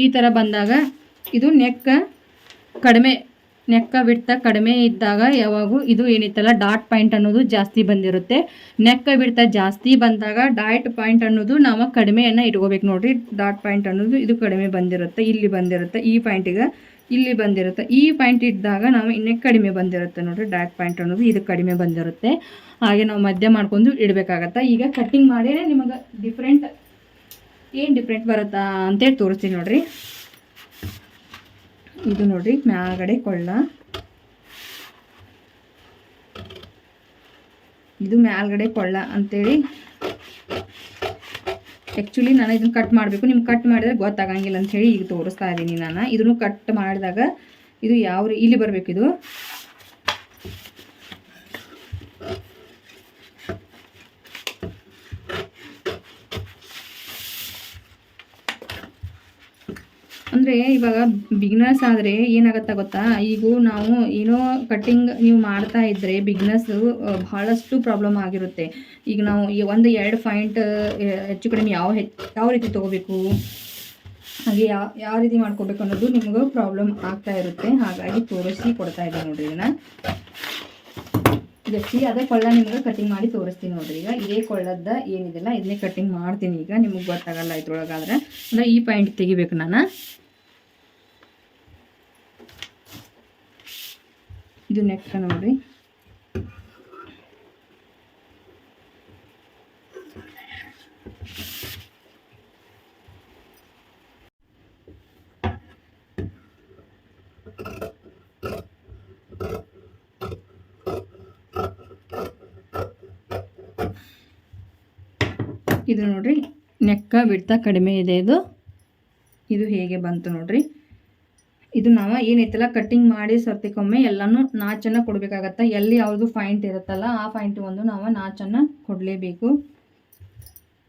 [SPEAKER 1] ಈ ಥರ ಬಂದಾಗ ಇದು ನೆಕ್ಕ ಬಿಡ್ತಾ ಕಡಿಮೆ ಇದ್ದಾಗ ಯಾವಾಗೂ ಇದು ಏನಿತ್ತಲ್ಲ ಡಾಟ್ ಪಾಯಿಂಟ್ ಅನ್ನೋದು ಜಾಸ್ತಿ ಬಂದಿರುತ್ತೆ. ನೆಕ್ಕ ಬಿಡ್ತಾ ಜಾಸ್ತಿ ಬಂದಾಗ ಡಾಟ್ ಪಾಯಿಂಟ್ ಅನ್ನೋದು ನಾವು ಕಡಿಮೆಯನ್ನು ಇಟ್ಕೋಬೇಕು ನೋಡಿರಿ. ಡಾಟ್ ಪಾಯಿಂಟ್ ಅನ್ನೋದು ಇದು ಕಡಿಮೆ ಬಂದಿರುತ್ತೆ, ಇಲ್ಲಿ ಬಂದಿರುತ್ತೆ. ಈ ಪಾಯಿಂಟಿಗೆ ಇಲ್ಲಿ ಬಂದಿರುತ್ತೆ. ಈ ಪಾಯಿಂಟ್ ಇದ್ದಾಗ ನಾವು ಇನ್ನೇ ಕಡಿಮೆ ಬಂದಿರುತ್ತೆ ನೋಡಿರಿ. ಡಾಟ್ ಪಾಯಿಂಟ್ ಅನ್ನೋದು ಇದು ಕಡಿಮೆ ಬಂದಿರುತ್ತೆ. ಹಾಗೆ ನಾವು ಮಧ್ಯ ಮಾಡ್ಕೊಂಡು ಇಡಬೇಕಾಗತ್ತೆ. ಈಗ ಕಟ್ಟಿಂಗ್ ಮಾಡಿ ನಿಮಗೆ ಏನು ಡಿಫ್ರೆಂಟ್ ಬರುತ್ತಾ ಅಂತೇಳಿ ತೋರಿಸ್ತೀನಿ ನೋಡಿರಿ. ಇದು ನೋಡಿರಿ ಮ್ಯಾಗಡೆ ಕೊಳ್ಳ, ಇದು ಮ್ಯಾಲ್ಗಡೆ ಕೊಳ್ಳ ಅಂತೇಳಿ. ಆ್ಯಕ್ಚುಲಿ ನಾನು ಇದನ್ನು ಕಟ್ ಮಾಡಬೇಕು, ನಿಮ್ಗೆ ಕಟ್ ಮಾಡಿದ್ರೆ ಗೊತ್ತಾಗಂಗಿಲ್ಲ ಅಂಥೇಳಿ ಈಗ ತೋರಿಸ್ತಾ ಇದ್ದೀನಿ ನಾನು. ಇದನ್ನು ಕಟ್ ಮಾಡಿದಾಗ ಇದು ಯಾವ ಇಲ್ಲಿ ಬರಬೇಕು. ಇದು ಅಂದರೆ ಇವಾಗ ಬಿಗ್ನರ್ಸ್ ಆದರೆ ಏನಾಗುತ್ತಾ ಗೊತ್ತಾ, ಈಗ ನಾವು ಏನೋ ಕಟ್ಟಿಂಗ್ ನೀವು ಮಾಡ್ತಾ ಇದ್ದರೆ ಬಿಗ್ನರ್ಸು ಭಾಳಷ್ಟು ಪ್ರಾಬ್ಲಮ್ ಆಗಿರುತ್ತೆ. ಈಗ ನಾವು ಈ 1-2 ಪಾಯಿಂಟ್ ಹೆಚ್ಚು ಕಡಿಮೆ ಯಾವ ರೀತಿ ತೊಗೋಬೇಕು, ಹಾಗೆ ಯಾವ ರೀತಿ ಮಾಡ್ಕೋಬೇಕು ಅನ್ನೋದು ನಿಮಗೂ ಪ್ರಾಬ್ಲಮ್ ಆಗ್ತಾ ಇರುತ್ತೆ. ಹಾಗಾಗಿ ತೋರಿಸಿ ಕೊಡ್ತಾ ಇದ್ದೀನಿ ನೋಡಿರಿ. ಇದನ್ನು ಜಸ್ಟಿ ಅದೇ ಕೊಳ್ಳ ನಿಮ್ಗೆ ಕಟ್ಟಿಂಗ್ ಮಾಡಿ ತೋರಿಸ್ತೀನಿ ನೋಡಿರಿ. ಈಗ ಇದೇ ಕೊಳ್ಳದ ಏನಿದೆಲ್ಲ ಇದನ್ನೇ ಕಟ್ಟಿಂಗ್ ಮಾಡ್ತೀನಿ. ಈಗ ನಿಮಗೆ ಗೊತ್ತಾಗಲ್ಲ ಇದ್ರೊಳಗಾದ್ರೆ. ಅಂದರೆ ಈ ಪಾಯಿಂಟ್ ತೆಗಿಬೇಕು ನಾನು. ಇದು ನೆಕ್ ನೋಡ್ರಿ. ಇದು ನೋಡ್ರಿ ನೆಕ್ಕ ಬಿಡ್ತಾ ಕಡಿಮೆ ಇದೆ. ಇದು ಹೇಗೆ ಬಂತು ನೋಡ್ರಿ. ಇದು ನಾವು ಏನೈತಲ್ಲ ಕಟ್ಟಿಂಗ್ ಮಾಡಿ ಸರ್ತಿಗೊಮ್ಮೆ ಎಲ್ಲನೂ ನಾಚನ್ನು ಕೊಡಬೇಕಾಗತ್ತೆ. ಎಲ್ಲಿ ಯಾವುದು ಪಾಯಿಂಟ್ ಇರುತ್ತಲ್ಲ ಆ ಪಾಯಿಂಟ್ ಒಂದು ನಾವು ನಾಚನ್ನು ಕೊಡಲೇಬೇಕು.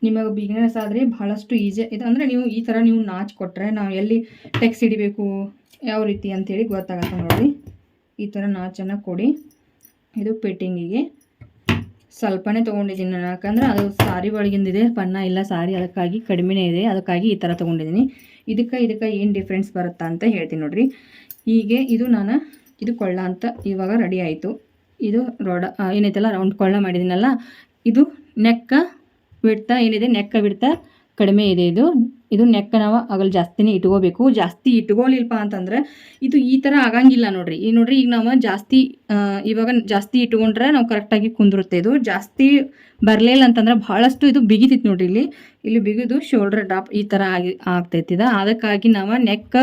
[SPEAKER 1] ನಿಮಗೆ ಬಿಗಿನರ್ಸ್ ಆದರೆ ಬಹಳಷ್ಟು ಈಜಿ ಇದು. ಅಂದರೆ ನೀವು ಈ ಥರ ನೀವು ನಾಚ್ ಕೊಟ್ಟರೆ ನಾವು ಎಲ್ಲಿ ಟೆಕ್ಸ್ ಹಿಡಿಬೇಕು ಯಾವ ರೀತಿ ಅಂತೇಳಿ ಗೊತ್ತಾಗತ್ತೆ ನೋಡಿರಿ. ಈ ಥರ ನಾಚನ್ನು ಕೊಡಿ. ಇದು ಪೆಟ್ಟಿಂಗಿಗೆ ಸ್ವಲ್ಪನೇ ತೊಗೊಂಡಿದ್ದೀನಿ ನಾನು, ಯಾಕಂದರೆ ಅದು ಸಾರಿ ಒಳಗಿಂದಿದೆ ಪನ್ನ ಇಲ್ಲ ಸಾರಿ, ಅದಕ್ಕಾಗಿ ಕಡಿಮೆನೇ ಇದೆ. ಅದಕ್ಕಾಗಿ ಈ ಥರ ತೊಗೊಂಡಿದ್ದೀನಿ. ಇದಕ್ಕೆ ಏನು ಡಿಫ್ರೆನ್ಸ್ ಬರುತ್ತಾ ಅಂತ ಹೇಳ್ತೀನಿ ನೋಡಿರಿ. ಹೀಗೆ ಇದು ಕೊಳ್ಳ ಅಂತ ಇವಾಗ ರೆಡಿ ಆಯಿತು. ಇದು ಏನೈತಲ್ಲ ರೌಂಡ್ ಕೊಳ್ಳ ಮಾಡಿದ್ದೀನಲ್ಲ, ಇದು ನೆಕ್ಕ ಬಿಡ್ತಾ ಏನಿದೆ ನೆಕ್ಕ ಬಿಡ್ತಾ ಕಡಿಮೆ ಇದೆ. ಇದು ಇದು ನೆಕ್ ನಾವು ಅಗಲ್ ಜಾಸ್ತಿನೇ ಇಟ್ಕೋಬೇಕು. ಜಾಸ್ತಿ ಇಟ್ಕೊಳ್ಳಿಲ್ಪ ಅಂತಂದ್ರೆ ಇದು ಈ ಥರ ಆಗಂಗಿಲ್ಲ ನೋಡ್ರಿ. ಈ ನೋಡ್ರಿ ಈಗ ನಾವು ಜಾಸ್ತಿ ಇವಾಗ ಜಾಸ್ತಿ ಇಟ್ಕೊಂಡ್ರೆ ನಾವು ಕರೆಕ್ಟಾಗಿ ಕುಂದಿರುತ್ತೆ. ಇದು ಜಾಸ್ತಿ ಬರಲಿಲ್ಲ ಅಂತಂದ್ರೆ ಭಾಳಷ್ಟು ಇದು ಬಿಗಿತೈತಿ ನೋಡ್ರಿ. ಇಲ್ಲಿ ಬಿಗಿದು ಶೋಲ್ಡರ್ ಡ್ರಾಪ್ ಈ ಥರ ಆಗ್ತೈತಿ. ಅದಕ್ಕಾಗಿ ನಾವು ನೆಕ್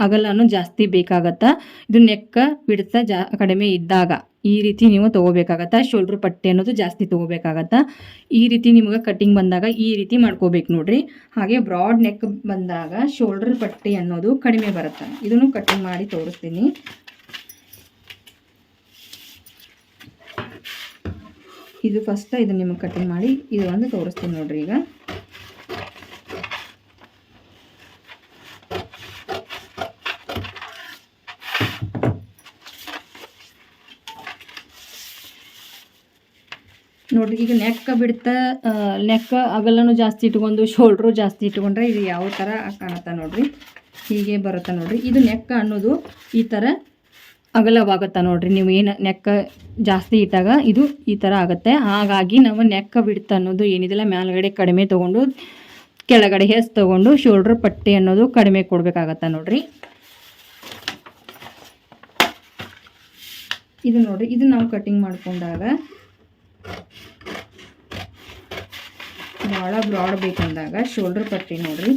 [SPEAKER 1] ಅಗಲನ್ನು ಜಾಸ್ತಿ ಬೇಕಾಗತ್ತ. ಇದು ನೆಕ್ ಬಿಡ್ತಾ ಕಡಿಮೆ ಇದ್ದಾಗ ಈ ರೀತಿ ನೀವು ತೊಗೋಬೇಕಾಗತ್ತ. ಶೋಲ್ಡ್ರ್ ಪಟ್ಟಿ ಅನ್ನೋದು ಜಾಸ್ತಿ ತೊಗೋಬೇಕಾಗತ್ತ. ಈ ರೀತಿ ನಿಮ್ಗೆ ಕಟ್ಟಿಂಗ್ ಬಂದಾಗ ಈ ರೀತಿ ಮಾಡ್ಕೋಬೇಕು ನೋಡ್ರಿ. ಹಾಗೆ ಬ್ರಾಡ್ ನೆಕ್ ಬಂದಾಗ ಶೋಲ್ಡ್ರ್ ಪಟ್ಟಿ ಅನ್ನೋದು ಕಡಿಮೆ ಬರುತ್ತೆ. ಇದನ್ನು ಕಟ್ಟಿಂಗ್ ಮಾಡಿ ತೋರಿಸ್ತೀನಿ. ಇದು ಫಸ್ಟ್ ಇದು ನಿಮಗೆ ಕಟ್ಟಿಂಗ್ ಮಾಡಿ ಇದು ಒಂದು ತೋರಿಸ್ತೀನಿ ನೋಡ್ರಿ. ಈಗ ನೋಡ್ರಿ, ಈಗ ನೆಕ್ ಬಿಡ್ತಾ ನೆಕ್ ಅಗಲನು ಜಾಸ್ತಿ ಇಟ್ಕೊಂಡು ಶೋಲ್ಡ್ರು ಜಾಸ್ತಿ ಇಟ್ಕೊಂಡ್ರೆ ಇದು ಯಾವ ಥರ ಕಾಣುತ್ತೆ ನೋಡ್ರಿ. ಹೀಗೆ ಬರುತ್ತೆ ನೋಡ್ರಿ. ಇದು ನೆಕ್ ಅನ್ನೋದು ಈ ಥರ ಅಗಲವಾಗುತ್ತೆ ನೋಡ್ರಿ. ನೀವು ಏನು ನೆಕ್ ಜಾಸ್ತಿ ಇಟ್ಟಾಗ ಇದು ಈ ಥರ ಆಗುತ್ತೆ. ಹಾಗಾಗಿ ನಾವು ನೆಕ್ ಬಿಡ್ತಾ ಅನ್ನೋದು ಏನಿದೆಲ್ಲ ಮೇಲ್ಗಡೆ ಕಡಿಮೆ ತೊಗೊಂಡು ಕೆಳಗಡೆ ಹೆಸ್ ತೊಗೊಂಡು ಶೋಲ್ಡ್ರ್ ಪಟ್ಟಿ ಅನ್ನೋದು ಕಡಿಮೆ ಕೊಡಬೇಕಾಗತ್ತೆ ನೋಡ್ರಿ. ಇದು ನೋಡ್ರಿ, ಇದು ನಾವು ಕಟ್ಟಿಂಗ್ ಮಾಡ್ಕೊಂಡಾಗ ಭಾಳ ಬ್ರಾಡ್ ಬೇಕಂದಾಗ ಶೋಲ್ಡ್ರ್ ಪಟ್ಟಿ ನೋಡ್ರಿ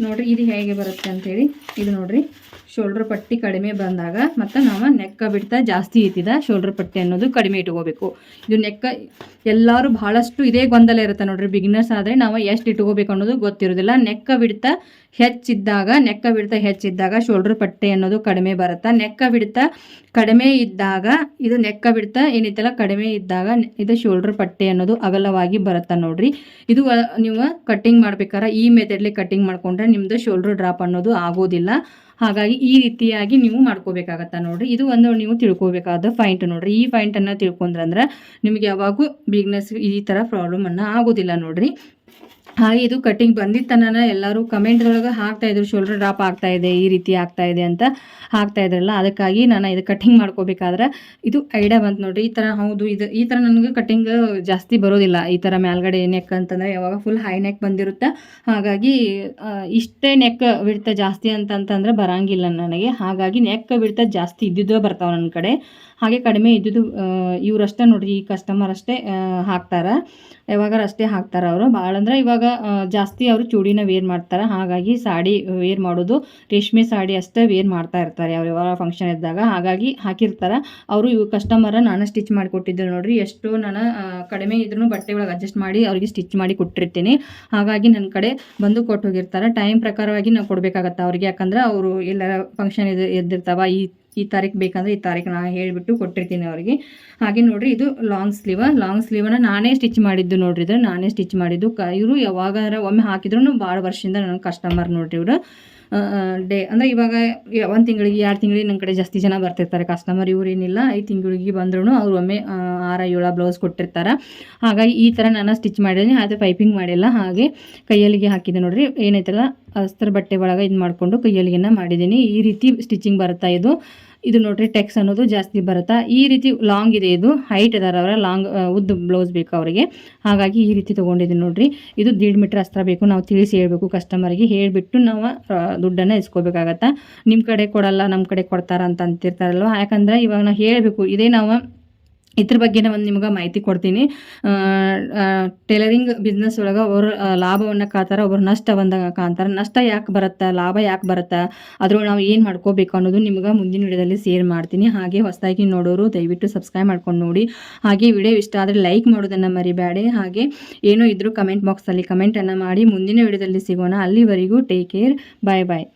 [SPEAKER 1] ನೋಡ್ರಿ ಇದು ಹೇಗೆ ಬರುತ್ತೆ ಅಂತೇಳಿ. ಇದು ನೋಡ್ರಿ ಶೋಲ್ಡ್ರ್ ಪಟ್ಟಿ ಕಡಿಮೆ ಬಂದಾಗ ಮತ್ತು ನಾವು ನೆಕ್ಕ ಬಿಡ್ತಾ ಜಾಸ್ತಿ ಇತ್ತಿದ ಶೋಲ್ಡ್ರ್ ಪಟ್ಟಿ ಅನ್ನೋದು ಕಡಿಮೆ ಇಟ್ಕೋಬೇಕು. ಇದು ನೆಕ್ಕ ಎಲ್ಲರೂ ಭಾಳಷ್ಟು ಇದೇ ಗೊಂದಲ ಇರುತ್ತೆ ನೋಡ್ರಿ. ಬಿಗಿನರ್ಸ್ ಆದರೆ ನಾವು ಎಷ್ಟು ಇಟ್ಕೋಬೇಕು ಅನ್ನೋದು ಗೊತ್ತಿರೋದಿಲ್ಲ. ನೆಕ್ಕ ಬಿಡ್ತಾ ಹೆಚ್ಚಿದ್ದಾಗ ಶೋಲ್ಡ್ರ್ ಪಟ್ಟಿ ಅನ್ನೋದು ಕಡಿಮೆ ಬರುತ್ತೆ. ನೆಕ್ಕ ಬಿಡ್ತಾ ಕಡಿಮೆ ಇದ್ದಾಗ ಇದು ನೆಕ್ಕ ಬಿಡ್ತಾ ಏನಿತ್ತಲ್ಲ ಕಡಿಮೆ ಇದ್ದಾಗ ಇದು ಶೋಲ್ಡ್ರ್ ಪಟ್ಟಿ ಅನ್ನೋದು ಅಗಲವಾಗಿ ಬರುತ್ತೆ ನೋಡ್ರಿ. ಇದು ನೀವು ಕಟ್ಟಿಂಗ್ ಮಾಡ್ಬೇಕಾದ್ರೆ ಈ ಮೆಥಡ್ಲಿ ಕಟ್ಟಿಂಗ್ ಮಾಡ್ಕೊಂಡ್ರೆ ನಿಮ್ಮದು ಶೋಲ್ಡ್ರ್ ಡ್ರಾಪ್ ಅನ್ನೋದು ಆಗೋದಿಲ್ಲ. ಹಾಗಾಗಿ ಈ ರೀತಿಯಾಗಿ ನೀವು ಮಾಡ್ಕೋಬೇಕಾಗತ್ತ ನೋಡ್ರಿ. ಇದು ಒಂದು ನೀವು ತಿಳ್ಕೊಬೇಕಾದ ಪಾಯಿಂಟ್ ನೋಡ್ರಿ. ಈ ಪಾಯಿಂಟನ್ನು ತಿಳ್ಕೊಂಡ್ರಂದ್ರೆ ನಿಮಗೆ ಯಾವಾಗೂ ಬಿಗ್ನೆಸ್ ಈ ಥರ ಪ್ರಾಬ್ಲಮ್ ಆಗೋದಿಲ್ಲ ನೋಡ್ರಿ. ಹಾಗೆ ಇದು ಕಟ್ಟಿಂಗ್ ಬಂದಿತ್ತನ ಎಲ್ಲರೂ ಕಮೆಂಟ್ದೊಳಗೆ ಹಾಕ್ತಾಯಿದ್ರು ಶೋಲ್ಡ್ರ್ ಡ್ರಾಪ್ ಆಗ್ತಾಯಿದೆ, ಈ ರೀತಿ ಆಗ್ತಾಯಿದೆ ಅಂತ ಹಾಕ್ತಾಯಿದ್ರಲ್ಲ. ಅದಕ್ಕಾಗಿ ನಾನು ಇದು ಕಟ್ಟಿಂಗ್ ಮಾಡ್ಕೋಬೇಕಾದ್ರೆ ಇದು ಐಡಿಯಾ ಬಂತು ನೋಡ್ರಿ. ಈ ಥರ ಹೌದು, ಇದು ಈ ಥರ ನನಗೆ ಕಟ್ಟಿಂಗ್ ಜಾಸ್ತಿ ಬರೋದಿಲ್ಲ. ಈ ಥರ ಮೇಲ್ಗಡೆ ನೆಕ್ ಅಂತಂದರೆ ಯಾವಾಗ ಫುಲ್ ಹೈ ನೆಕ್ ಬಂದಿರುತ್ತೆ. ಹಾಗಾಗಿ ಇಷ್ಟೇ ನೆಕ್ ಬಿಡ್ತಾ ಜಾಸ್ತಿ ಅಂತಂತಂದ್ರೆ ಬರೋಂಗಿಲ್ಲ ನನಗೆ. ಹಾಗಾಗಿ ನೆಕ್ ಬಿಡ್ತಾ ಜಾಸ್ತಿ ಇದ್ದಿದ್ದು ಬರ್ತಾವೆ ನನ್ನ ಕಡೆ. ಹಾಗೆ ಕಡಿಮೆ ಇದ್ದಿದ್ದು ಇವರಷ್ಟೇ ನೋಡ್ರಿ, ಈ ಕಸ್ಟಮರ್ ಅಷ್ಟೇ ಹಾಕ್ತಾರೆ. ಯಾವಾಗಾರ ಅಷ್ಟೇ ಹಾಕ್ತಾರೆ ಅವರು. ಭಾಳ ಅಂದ್ರೆ ಇವಾಗ ಜಾಸ್ತಿ ಅವರು ಚೂಡಿನ ವೇರ್ ಮಾಡ್ತಾರೆ. ಹಾಗಾಗಿ ಸಾಡಿ ವೇರ್ ಮಾಡೋದು ರೇಷ್ಮೆ ಸಾಡಿ ಅಷ್ಟೇ ವೇರ್ ಮಾಡ್ತಾ ಇರ್ತಾರೆ ಅವ್ರು ಯಾವಾಗ ಫಂಕ್ಷನ್ ಇದ್ದಾಗ. ಹಾಗಾಗಿ ಹಾಕಿರ್ತಾರೆ ಅವರು. ಇವು ಕಸ್ಟಮರ ನಾನು ಸ್ಟಿಚ್ ಮಾಡಿ ಕೊಟ್ಟಿದ್ದೆ ನೋಡ್ರಿ. ಎಷ್ಟೋ ನಾನು ಕಡಿಮೆ ಇದ್ರೂ ಬಟ್ಟೆ ಒಳಗೆ ಅಡ್ಜಸ್ಟ್ ಮಾಡಿ ಅವ್ರಿಗೆ ಸ್ಟಿಚ್ ಮಾಡಿ ಕೊಟ್ಟಿರ್ತೀನಿ. ಹಾಗಾಗಿ ನನ್ನ ಕಡೆ ಬಂದು ಕೊಟ್ಟು ಹೋಗಿರ್ತಾರೆ. ಟೈಮ್ ಪ್ರಕಾರವಾಗಿ ನಾವು ಕೊಡಬೇಕಾಗತ್ತೆ ಅವ್ರಿಗೆ. ಯಾಕಂದ್ರೆ ಅವರು ಎಲ್ಲರ ಫಂಕ್ಷನ್ ಎದ್ದಿರ್ತಾವ, ಈ ತಾರೀಕು ಬೇಕಂದ್ರೆ ಈ ತಾರೀಕು ನಾನು ಹೇಳಿಬಿಟ್ಟು ಕೊಟ್ಟಿರ್ತೀನಿ ಅವರಿಗೆ. ಹಾಗೆ ನೋಡ್ರಿ, ಇದು ಲಾಂಗ್ ಸ್ಲೀವನ್ನ ನಾನೇ ಸ್ಟಿಚ್ ಮಾಡಿದ್ದು ನೋಡ್ರಿ. ಇದು ನಾನೇ ಸ್ಟಿಚ್ ಮಾಡಿದ್ದು. ಇವರು ಯಾವಾಗಾರ ಒಮ್ಮೆ ಹಾಕಿದ್ರು ಭಾಳ ವರ್ಷದಿಂದ ನನ್ನ ಕಸ್ಟಮರ್ ನೋಡ್ರಿ. ಇವರು ಅಂದರೆ ಇವಾಗ 1 ತಿಂಗಳಿಗೆ 2 ತಿಂಗಳಿಗೆ ನನ್ನ ಕಡೆ ಜಾಸ್ತಿ ಜನ ಬರ್ತಿರ್ತಾರೆ ಕಸ್ಟಮರ್. ಇವರೇನಿಲ್ಲ 5 ತಿಂಗಳಿಗೆ ಬಂದ್ರೂ ಅವ್ರು ಒಮ್ಮೆ 6-7 ಬ್ಲೌಸ್ ಕೊಟ್ಟಿರ್ತಾರೆ. ಹಾಗಾಗಿ ಈ ಥರ ನಾನು ಸ್ಟಿಚ್ ಮಾಡಿದ್ದೀನಿ. ಅದು ಪೈಪಿಂಗ್ ಮಾಡಿಲ್ಲ. ಹಾಗೆ ಕೈಯಲ್ಲಿಗೆ ಹಾಕಿದೆ ನೋಡ್ರಿ. ಏನೈತಲ್ಲ ಅಸ್ತ್ರ ಬಟ್ಟೆ ಒಳಗೆ ಇದು ಮಾಡಿಕೊಂಡು ಕೈಯಲ್ಲಿಗೆನ ಮಾಡಿದ್ದೀನಿ. ಈ ರೀತಿ ಸ್ಟಿಚಿಂಗ್ ಬರುತ್ತಾ ಇದು ನೋಡ್ರಿ. ಟೆಕ್ಸ್ ಅನ್ನೋದು ಜಾಸ್ತಿ ಬರುತ್ತಾ. ಈ ರೀತಿ ಲಾಂಗ್ ಇದೆ, ಇದು ಹೈಟ್ ಅದಾರ ಅವರ, ಲಾಂಗ್ ಉದ್ದ ಬ್ಲೌಸ್ ಬೇಕು ಅವರಿಗೆ. ಹಾಗಾಗಿ ಈ ರೀತಿ ತೊಗೊಂಡಿದ್ದೀನಿ ನೋಡ್ರಿ. ಇದು 1.5 ಮೀಟ್ರ್ ಅಸ್ತ್ರ ಬೇಕು. ನಾವು ತಿಳಿಸಿ ಹೇಳ್ಬೇಕು ಕಸ್ಟಮರ್ಗೆ. ಹೇಳಿಬಿಟ್ಟು ನಾವು ದುಡ್ಡನ್ನು ಇಸ್ಕೋಬೇಕಾಗತ್ತೆ. ನಿಮ್ಮ ಕಡೆ ಕೊಡಲ್ಲ, ನಮ್ಮ ಕಡೆ ಕೊಡ್ತಾರ ಅಂತ ಅಂತಿರ್ತಾರಲ್ವ. ಯಾಕಂದ್ರೆ ಇವಾಗ ನಾವು ಹೇಳಬೇಕು. ಇದೇ ನಾವು ಇದ್ರ ಬಗ್ಗೆ ಒಂದು ನಿಮ್ಗೆ ಮಾಹಿತಿ ಕೊಡ್ತೀನಿ. ಟೈಲರಿಂಗ್ ಬಿಸ್ನೆಸ್ ಒಳಗೆ ಅವರು ಲಾಭವನ್ನು ಕಾತಾರೆ, ಒಬ್ಬರು ನಷ್ಟವನ್ನು ಕಾಣ್ತಾರೆ. ನಷ್ಟ ಯಾಕೆ ಬರುತ್ತೆ, ಲಾಭ ಯಾಕೆ ಬರುತ್ತೆ, ಅದ್ರೊಳಗೆ ನಾವು ಏನು ಮಾಡ್ಕೋಬೇಕು ಅನ್ನೋದು ನಿಮ್ಗೆ ಮುಂದಿನ ವಿಡಿಯೋದಲ್ಲಿ ಶೇರ್ ಮಾಡ್ತೀನಿ. ಹಾಗೆ ಹೊಸದಾಗಿ ನೋಡೋರು ದಯವಿಟ್ಟು ಸಬ್ಸ್ಕ್ರೈಬ್ ಮಾಡ್ಕೊಂಡು ನೋಡಿ. ಹಾಗೆ ವಿಡಿಯೋ ಇಷ್ಟ ಆದರೆ ಲೈಕ್ ಮಾಡೋದನ್ನು ಮರಿಬೇಡಿ. ಹಾಗೆ ಏನೋ ಇದ್ರೂ ಕಮೆಂಟ್ ಬಾಕ್ಸಲ್ಲಿ ಕಮೆಂಟನ್ನು ಮಾಡಿ. ಮುಂದಿನ ವಿಡಿಯೋದಲ್ಲಿ ಸಿಗೋಣ. ಅಲ್ಲಿವರೆಗೂ ಟೇಕ್ ಕೇರ್, ಬಾಯ್ ಬಾಯ್.